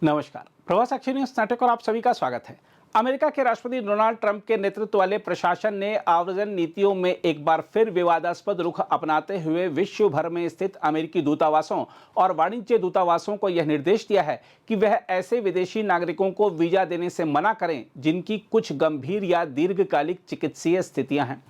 नमस्कार। प्रवास action news नाटक और आप सभी का स्वागत है। अमेरिका के राष्ट्रपति डोनाल्ड ट्रंप के नेतृत्व वाले प्रशासन ने आव्रजन नीतियों में एक बार फिर विवादास्पद रुख अपनाते हुए विश्व भर में स्थित अमेरिकी दूतावासों और वाणिज्य दूतावासों को यह निर्देश दिया है कि वह ऐसे विदेशी नागरिकों को वीजा देने से मना करें जिनकी कुछ गंभीर या दीर्घकालिक चिकित्सीय स्थितियां हैं।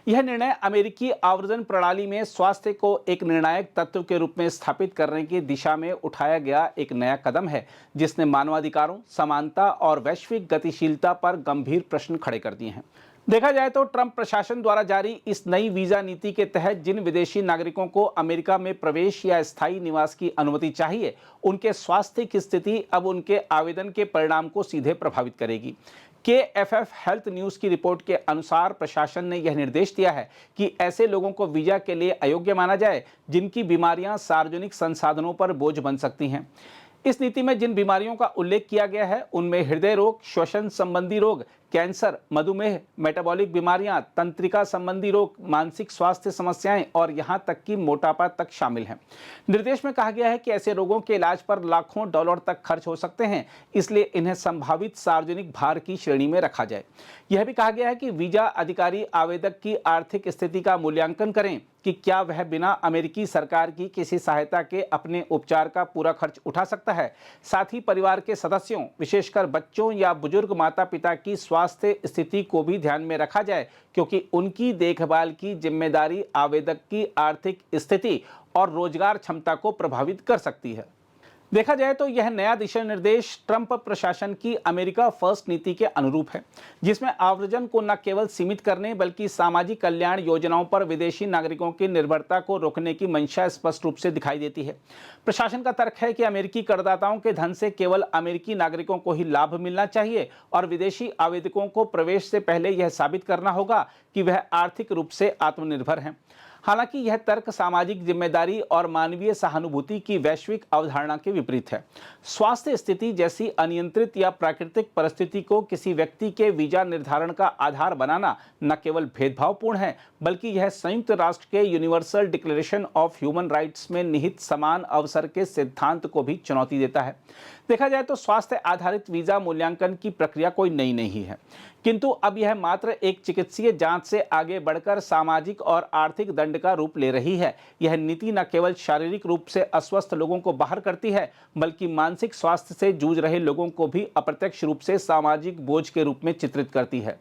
यह निर्णय अमेरिकी आव्रजन प्रणाली में स्वास्थ्य को एक निर्णायक तत्व के रूप में स्थापित करने की दिशा में उठाया गया एक नया कदम है, जिसने मानवाधिकारों, समानता और वैश्विक गतिशीलता पर गंभीर प्रश्न खड़े कर दिए हैं। देखा जाए तो ट्रंप प्रशासन द्वारा जारी इस नई वीजा नीति के तहत जिन विदेशी नागरिकों को अमेरिका में प्रवेश या स्थायी निवास की अनुमति चाहिए, उनके स्वास्थ्य की स्थिति अब उनके आवेदन के परिणाम को सीधे प्रभावित करेगी। KFF हेल्थ न्यूज़ की रिपोर्ट के अनुसार प्रशासन ने यह निर्देश दिया है कि ऐसे लोगों को वीजा के लिए अयोग्य माना जाए जिनकी बीमारियां सार्वजनिक संसाधनों पर बोझ बन सकती हैं। इस नीति में जिन बीमारियों का उल्लेख किया गया है उनमें हृदय रोग, श्वसन संबंधी रोग, कैंसर, मधुमेह, मेटाबॉलिक बीमारियां, तंत्रिका संबंधी रोग, मानसिक स्वास्थ्य समस्याएं और यहां तक कि मोटापा तक शामिल हैं। निर्देश में कहा गया है कि ऐसे रोगों के इलाज पर लाखों डॉलर तक खर्च हो सकते हैं, इसलिए इन्हें संभावित सार्वजनिक भार की श्रेणी में रखा जाए। यह भी कहा गया है कि वीजा अधिकारी आवेदक की आर्थिक स्थिति का मूल्यांकन करें कि क्या वह बिना अमेरिकी सरकार की किसी सहायता के अपने उपचार का पूरा खर्च उठा सकता है। साथ ही परिवार के सदस्यों, विशेषकर बच्चों या बुजुर्ग माता पिता की स्वास्थ्य स्थिति को भी ध्यान में रखा जाए, क्योंकि उनकी देखभाल की जिम्मेदारी आवेदक की आर्थिक स्थिति और रोजगार क्षमता को प्रभावित कर सकती है। देखा जाए तो यह नया दिशा निर्देश ट्रंप प्रशासन की अमेरिका फर्स्ट नीति के अनुरूप है, जिसमें आव्रजन को न केवल सीमित करने बल्कि सामाजिक कल्याण योजनाओं पर विदेशी नागरिकों की निर्भरता को रोकने की मंशा स्पष्ट रूप से दिखाई देती है। प्रशासन का तर्क है कि अमेरिकी करदाताओं के धन से केवल अमेरिकी नागरिकों को ही लाभ मिलना चाहिए और विदेशी आवेदकों को प्रवेश से पहले यह साबित करना होगा कि वह आर्थिक रूप से आत्मनिर्भर हैं। हालांकि यह तर्क सामाजिक जिम्मेदारी और मानवीय सहानुभूति की वैश्विक अवधारणा के विपरीत है। स्वास्थ्य स्थिति जैसी अनियंत्रित या प्राकृतिक परिस्थिति को किसी व्यक्ति के वीजा निर्धारण का आधार बनाना न केवल भेदभावपूर्ण है, बल्कि यह संयुक्त राष्ट्र के universal declaration of human rights में निहित समान अवसर के सिद्धांत को भी चुनौती देता है। देखा जाए तो स्वास्थ्य आधारित वीजा मूल्यांकन की प्रक्रिया कोई नई नहीं है, किंतु अब यह मात्र एक चिकित्सीय जांच से आगे बढ़कर सामाजिक और आर्थिक दंड का रूप ले रही है। यह नीति न केवल शारीरिक रूप से अस्वस्थ लोगों को बाहर करती है, बल्कि मानसिक स्वास्थ्य से जूझ रहे लोगों को भी अप्रत्यक्ष रूप से सामाजिक बोझ के रूप में चित्रित करती है।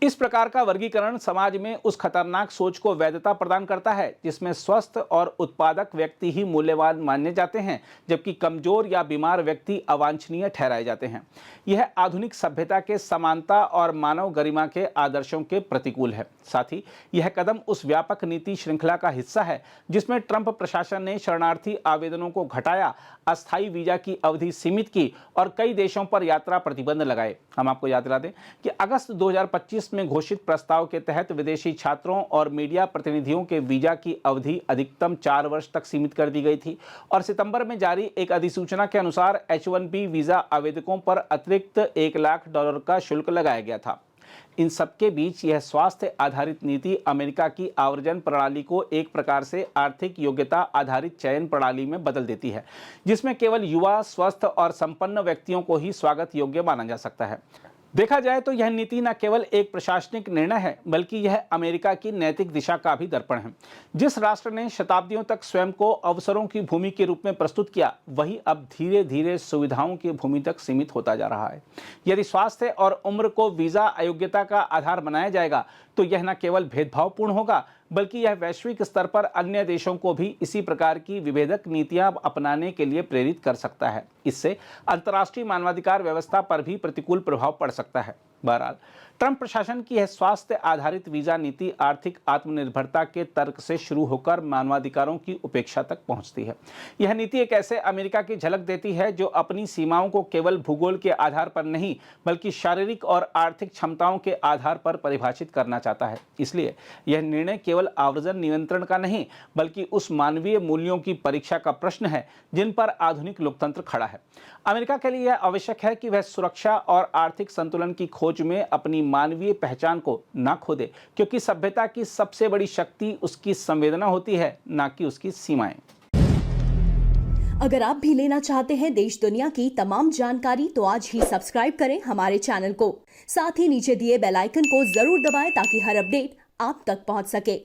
इस प्रकार का वर्गीकरण समाज में उस खतरनाक सोच को वैधता प्रदान करता है जिसमें स्वस्थ और उत्पादक व्यक्ति ही मूल्यवान माने जाते हैं, जबकि कमजोर या बीमार व्यक्ति अवांछनीय ठहराए जाते हैं। यह आधुनिक सभ्यता के समानता और मानव गरिमा के आदर्शों के प्रतिकूल है। साथ ही यह कदम उस व्यापक नीति श्रृंखला का हिस्सा है जिसमें ट्रंप प्रशासन ने शरणार्थी आवेदनों को घटाया, अस्थायी वीजा की अवधि सीमित की और कई देशों पर यात्रा प्रतिबंध लगाए। हम आपको याद दिला दें कि अगस्त 2025 में घोषित प्रस्ताव के तहत विदेशी छात्रों और मीडिया प्रतिनिधियों के वीजा की अवधि अधिकतम 4 वर्ष तक सीमित कर दी गई थी और सितंबर में जारी एक अधिसूचना के अनुसार H-1B वीजा आवेदकों पर अतिरिक्त $1 लाख का शुल्क लगाया गया था। इन सबके बीच यह स्वास्थ्य आधारित नीति अमेरिका की आव्रजन प्रणाली को एक प्रकार से आर्थिक योग्यता आधारित चयन प्रणाली में बदल देती है, जिसमें केवल युवा, स्वस्थ और संपन्न व्यक्तियों को ही स्वागत योग्य माना जा सकता है। देखा जाए तो यह नीति न केवल एक प्रशासनिक निर्णय है, बल्कि यह अमेरिका की नैतिक दिशा का भी दर्पण है। जिस राष्ट्र ने शताब्दियों तक स्वयं को अवसरों की भूमि के रूप में प्रस्तुत किया, वही अब धीरे धीरे सुविधाओं की भूमि तक सीमित होता जा रहा है। यदि स्वास्थ्य और उम्र को वीजा अयोग्यता का आधार बनाया जाएगा तो यह न केवल भेदभावपूर्ण होगा, बल्कि यह वैश्विक स्तर पर अन्य देशों को भी इसी प्रकार की विभेदक नीतियां अपनाने के लिए प्रेरित कर सकता है। इससे अंतर्राष्ट्रीय मानवाधिकार व्यवस्था पर भी प्रतिकूल प्रभाव पड़ सकता है। बहरहाल ट्रंप प्रशासन की यह स्वास्थ्य आधारित वीजा नीति आर्थिक आत्मनिर्भरता के तर्क से शुरू होकर मानवाधिकारों की उपेक्षा तक पहुंचती है। यह नीति एक ऐसे अमेरिका की झलक देती है जो अपनी सीमाओं को केवल भूगोल के आधार पर नहीं, बल्कि शारीरिक और आर्थिक क्षमताओं के आधार पर परिभाषित करना चाहता है। इसलिए यह निर्णय केवल आव्रजन नियंत्रण का नहीं, बल्कि उस मानवीय मूल्यों की परीक्षा का प्रश्न है जिन पर आधुनिक लोकतंत्र खड़ा है। अमेरिका के लिए यह आवश्यक है कि वह सुरक्षा और आर्थिक संतुलन की खोज में अपनी मानवीय पहचान को ना खो दे, क्योंकि सभ्यता की सबसे बड़ी शक्ति उसकी संवेदना होती है, ना कि उसकी सीमाएं। अगर आप भी लेना चाहते हैं देश दुनिया की तमाम जानकारी तो आज ही सब्सक्राइब करें हमारे चैनल को। साथ ही नीचे दिए बेल आइकन को जरूर दबाएं ताकि हर अपडेट आप तक पहुंच सके।